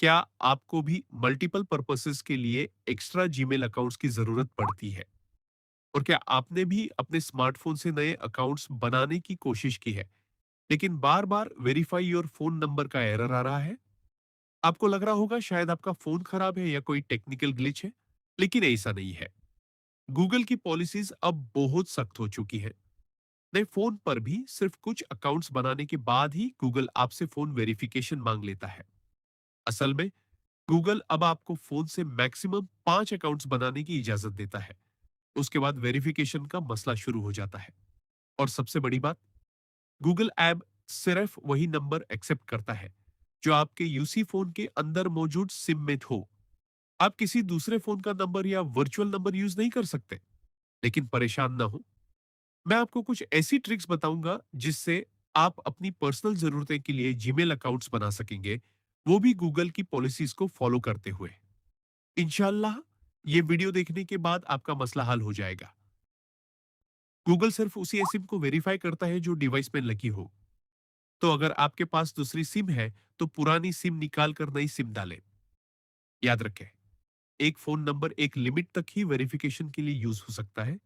क्या आपको भी मल्टीपल पर्पसेस के लिए एक्स्ट्रा जीमेल अकाउंट्स की जरूरत पड़ती है? और क्या आपने भी अपने स्मार्टफोन से नए अकाउंट्स बनाने की कोशिश की है, लेकिन बार बार वेरीफाई योर फोन नंबर का एरर आ रहा है? आपको लग रहा होगा शायद आपका फोन खराब है या कोई टेक्निकल ग्लिच है, लेकिन ऐसा नहीं है। गूगल की पॉलिसीज अब बहुत सख्त हो चुकी है। नए फोन पर भी सिर्फ कुछ अकाउंट्स बनाने के बाद ही गूगल आपसे फोन वेरिफिकेशन मांग लेता है। असल में गूगल अब आपको फोन से मैक्सिमम 5 अकाउंट्स बनाने की इजाजत देता है। उसके बाद वेरिफिकेशन का मसला शुरू हो जाता है। और सबसे बड़ी बात, गूगल ऐप सिर्फ वही नंबर एक्सेप्ट करता है जो आपके यूसी फोन के अंदर मौजूद सिम में हो। आप किसी दूसरे फोन का नंबर या वर्चुअल नंबर यूज नहीं कर सकते। लेकिन परेशान ना हो, मैं आपको कुछ ऐसी ट्रिक्स बताऊंगा जिससे आप अपनी पर्सनल जरूरतें के लिए जीमेल अकाउंट्स बना सकेंगे, वो भी गूगल की पॉलिसीज को फॉलो करते हुए। इंशाल्लाह ये वीडियो देखने के बाद आपका मसला हल हो जाएगा। गूगल सिर्फ उसी एसिम को वेरीफाई करता है जो डिवाइस में लगी हो। तो अगर आपके पास दूसरी सिम है, तो पुरानी सिम निकाल कर नई सिम डालें। याद रखें, एक फोन नंबर एक लिमिट तक ही वेरिफिकेशन के लिए यूज हो सकता है।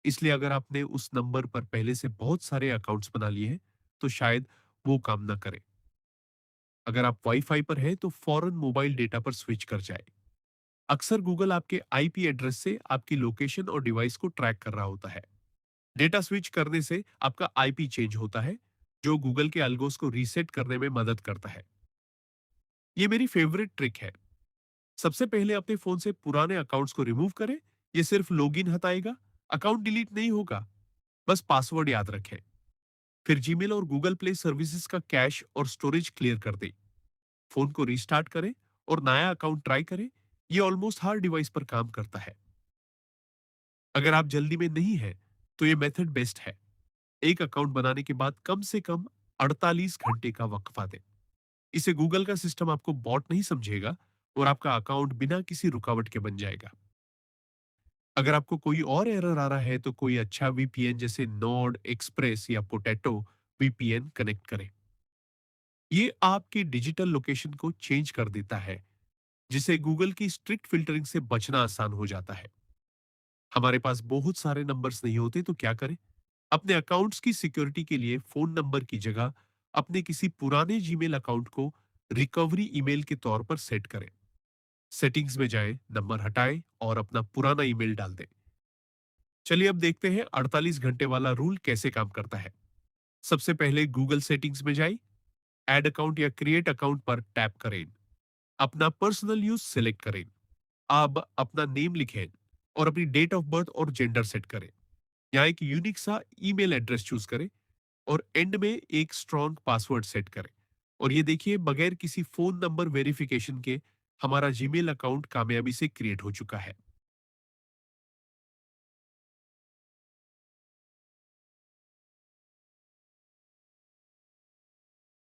इसलिए अगर आपने उस नंबर पर पहले से बहुत सारे अकाउंट्स बना लिए हैं, तो शायद वो काम ना करे। अगर आप वाईफाई पर हैं, तो फौरन मोबाइल डेटा पर स्विच कर जाए। अक्सर गूगल आपके आईपी एड्रेस से आपकी लोकेशन और डिवाइस को ट्रैक कर रहा होता है। डेटा स्विच करने से आपका आईपी चेंज होता है, जो गूगल के अल्गोस को रीसेट करने में मदद करता है। ये मेरी फेवरेट ट्रिक है। सबसे पहले अपने फोन से पुराने अकाउंट्स को रिमूव करें। ये सिर्फ लॉगिन हटाएगा, अकाउंट डिलीट नहीं होगा। बस पासवर्ड याद रखें। फिर जीमेल और गूगल प्ले सर्विसेज का कैश और स्टोरेज क्लियर कर दें। फोन को रीस्टार्ट करें और नया अकाउंट ट्राई करें। ये ऑलमोस्ट हर डिवाइस पर काम करता है। अगर आप जल्दी में नहीं है, तो ये मेथड बेस्ट है। एक अकाउंट बनाने के बाद कम से कम 48 घंटे का वक्फा दें। इसे गूगल का सिस्टम आपको बॉट नहीं समझेगा और आपका अकाउंट बिना किसी रुकावट के बन जाएगा। अगर आपको कोई और एरर आ रहा है, तो कोई अच्छा वीपीएन जैसे नोड, एक्सप्रेस या पोटैटो वीपीएन कनेक्ट करें। ये आपकी डिजिटल लोकेशन को चेंज कर देता है, जिसे गूगल की स्ट्रिक्ट फिल्टरिंग से बचना आसान हो जाता है। हमारे पास बहुत सारे नंबर्स नहीं होते, तो क्या करें? अपने अकाउंट्स की सिक्योरिटी के लिए फोन नंबर की जगह अपने किसी पुराने जीमेल अकाउंट को रिकवरी ईमेल के तौर पर सेट करें। सेटिंग्स में जाएं, नंबर हटाएं और अपना पुराना ईमेल डाल दें। चलिए अब देखते हैं 48 घंटे वाला रूल कैसे काम करता है। सबसे पहले गूगल सेटिंग्स में जाइए, ऐड अकाउंट या क्रिएट अकाउंट पर टैप करें। अपना पर्सनल यूज सिलेक्ट करें। अब अपना नेम लिखें और अपनी डेट ऑफ बर्थ और जेंडर सेट करें। यहाँ एक यूनिक सा ईमेल एड्रेस चूज करें और एंड में एक स्ट्रॉन्ग पासवर्ड सेट करें। और ये देखिए, बगैर किसी फोन नंबर वेरिफिकेशन के हमारा जीमेल अकाउंट कामयाबी से क्रिएट हो चुका है।